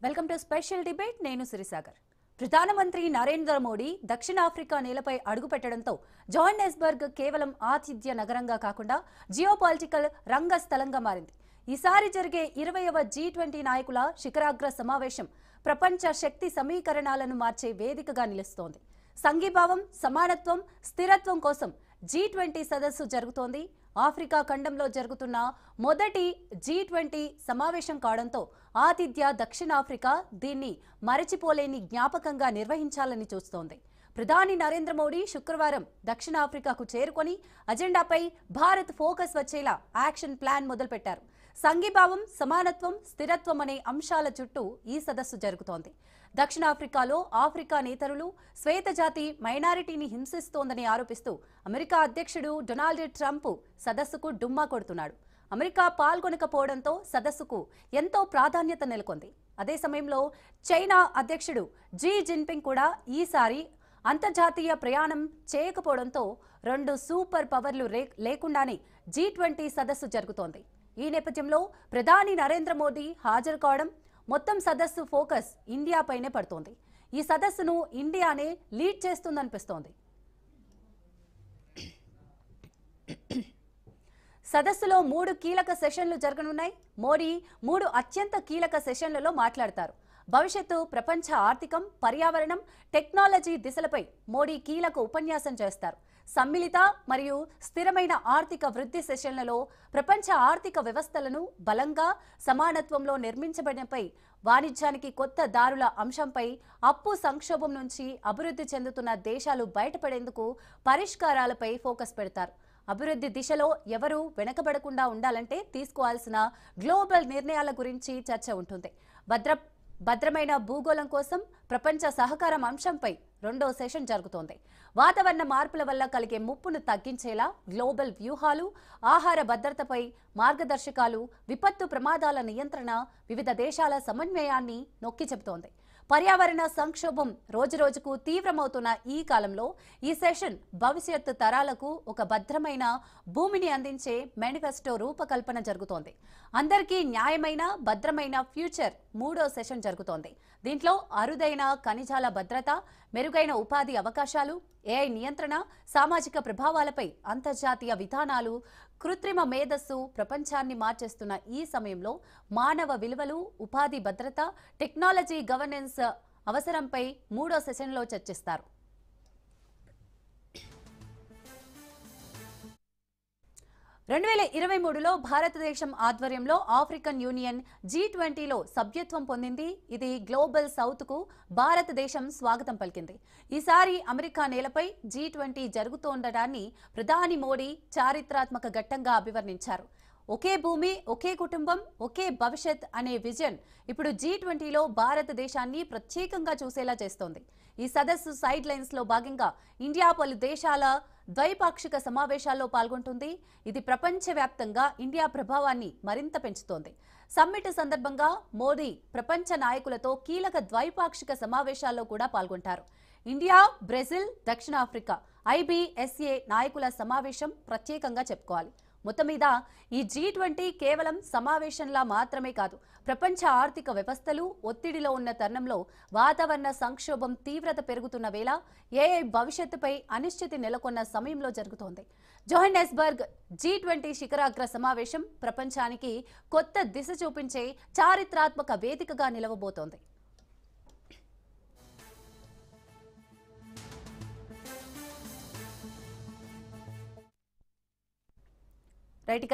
Welcome to special debate. నేను సిరిసాగర్. ప్రధానమంత్రి నరేంద్ర మోడీ దక్షిణాఫ్రికా నేలపై అడుగుపెట్టడంతో జోహన్నెస్బర్గ్ కేవలం ఆతిథ్య నగరంగా కాకుండా జియోపాలిటికల్ రంగస్థలంగా మారింది. ఈసారి జరిగే 20వ G20 నాయకుల శిఖరాగ్ర సమావేశం ప్రపంచ శక్తి సమీకరణాలను మార్చే వేదికగా నిలుస్తోంది. సంఘీభావం, సమానత్వం, స్థిరత్వం కోసం G20 సదస్సు జరుగుతోంది. ఆఫ్రికా ఖండంలో జరుగుతున్న మొదటి G20 సమావేశం కావడంతో ఆతిథ్య దక్షిణాఫ్రికా దీన్ని మరచిపోలేని జ్ఞాపకంగా నిర్వహించాలని చూస్తోంది. ప్రధాని నరేంద్ర మోడీ శుక్రవారం దక్షిణాఫ్రికాకు చేరుకొని అజెండాపై భారత్ ఫోకస్ వచ్చేలా యాక్షన్ ప్లాన్ మొదలుపెట్టారు. సంఘీభావం, సమానత్వం, స్థిరత్వం అనే అంశాల చుట్టూ ఈ సదస్సు జరుగుతోంది. దక్షిణాఫ్రికాలో ఆఫ్రికా నేతరులు శ్వేతజాతి మైనారిటీని హింసిస్తోందని ఆరోపిస్తూ అమెరికా అధ్యక్షుడు డొనాల్డ్ ట్రంప్ సదస్సుకు డుమ్మా కొడుతున్నాడు. అమెరికా పాల్గొనకపోవడంతో సదస్సుకు ఎంతో ప్రాధాన్యత నెలకొంది. అదే సమయంలో చైనా అధ్యక్షుడు జీ జిన్పింగ్ కూడా ఈసారి అంతర్జాతీయ ప్రయాణం చేయకపోవడంతో రెండు సూపర్ పవర్లు లేకుండానే G20 సదస్సు జరుగుతోంది. ఈ నేపథ్యంలో ప్రధాని నరేంద్ర మోదీ హాజరు కావడం మొత్తం సదస్సు ఫోకస్ ఇండియాపైనే పడుతోంది. ఈ సదస్సును ఇండియానే లీడ్ చేస్తుందనిపిస్తోంది. సదస్సులో 3 కీలక సెషన్లు జరగనున్నాయి. మోడీ 3 అత్యంత కీలక సెషన్లలో మాట్లాడతారు. భవిష్యత్తు, ప్రపంచ ఆర్థికం, పర్యావరణం, టెక్నాలజీ దిశలపై మోడీ కీలక ఉపన్యాసం చేస్తారు. సమ్మిళిత మరియు స్థిరమైన ఆర్థిక వృద్ధి సెషన్లలో ప్రపంచ ఆర్థిక వ్యవస్థలను బలంగా, సమానత్వంలో నిర్మించబడినపై, వాణిజ్యానికి కొత్త దారుల అంశంపై, అప్పు సంక్షోభం నుంచి అభివృద్ధి చెందుతున్న దేశాలు బయటపడేందుకు పరిష్కారాలపై ఫోకస్ పెడతారు. అభివృద్ధి దిశలో ఎవరూ వెనకబడకుండా ఉండాలంటే తీసుకోవాల్సిన గ్లోబల్ నిర్ణయాల గురించి చర్చ ఉంటుంది. భద్రమైన భూగోళం కోసం ప్రపంచ సహకారం అంశంపై రెండో సెషన్ జరుగుతోంది. వాతావరణ మార్పుల వల్ల కలిగే ముప్పును తగ్గించేలా గ్లోబల్ వ్యూహాలు, ఆహార భద్రతపై మార్గదర్శకాలు, విపత్తు ప్రమాదాల నియంత్రణ, వివిధ దేశాల సమన్వయాన్ని నొక్కి చెబుతోంది. పర్యావరణ సంక్షోభం రోజురోజుకు తీవ్రమవుతున్న ఈ కాలంలో ఈ సెషన్ భవిష్యత్తు తరాలకు ఒక భద్రమైన భూమిని అందించే మేనిఫెస్టో రూపకల్పన జరుగుతోంది. అందరికీ న్యాయమైన, భద్రమైన ఫ్యూచర్ మూడో సెషన్ జరుగుతోంది. దీంట్లో అరుదైన ఖనిజాల భద్రత, మెరుగైన ఉపాధి అవకాశాలు, AI నియంత్రణ, సామాజిక ప్రభావాలపై అంతర్జాతీయ విధానాలు, కృత్రిమ మేధస్సు ప్రపంచాన్ని మార్చేస్తున్న ఈ సమయంలో మానవ విలువలు, ఉపాధి భద్రత, టెక్నాలజీ గవర్నెన్స్ అవసరంపై మూడో సెషన్లో చర్చిస్తారు. 2023లో భారతదేశం ఆధ్వర్యంలో ఆఫ్రికన్ యూనియన్ G20లో సభ్యత్వం పొందింది. ఇది గ్లోబల్ సౌత్కు భారతదేశం స్వాగతం పలికింది. ఈసారి అమెరికా నేలపై G20 జరుగుతోండడాన్ని ప్రధాని మోడీ చారిత్రాత్మక ఘట్టంగా అభివర్ణించారు. ఒకే భూమి, ఒకే కుటుంబం, ఒకే భవిష్యత్ అనే విజన్ ఇప్పుడు G20లో భారతదేశాన్ని ప్రత్యేకంగా చూసేలా చేస్తోంది. ఈ సదస్సు సైడ్ లైన్స్ లో భాగంగా ఇండియా పలు దేశాల ద్వైపాక్షిక సమావేశాల్లో పాల్గొంటుంది. ఇది ప్రపంచవ్యాప్తంగా ఇండియా ప్రభావాన్ని మరింత పెంచుతోంది. సమ్మిట్ సందర్భంగా మోదీ ప్రపంచ నాయకులతో కీలక ద్వైపాక్షిక సమావేశాల్లో కూడా పాల్గొంటారు. ఇండియా, బ్రెజిల్, దక్షిణాఫ్రికా IBSA నాయకుల సమావేశం ప్రత్యేకంగా చెప్పుకోవాలి. మొత్తం మీద ఈ G20 కేవలం సమావేశంలా మాత్రమే కాదు, ప్రపంచ ఆర్థిక వ్యవస్థలు ఒత్తిడిలో ఉన్న తరుణంలో, వాతావరణ సంక్షోభం తీవ్రత పెరుగుతున్న వేళ, AI భవిష్యత్తుపై అనిశ్చితి నెలకొన్న సమయంలో జరుగుతోంది. జోహన్నెస్బర్గ్ G20 శిఖరాగ్ర సమావేశం ప్రపంచానికి కొత్త దిశ చూపించే చారిత్రాత్మక వేదికగా నిలవబోతోంది. రైట్.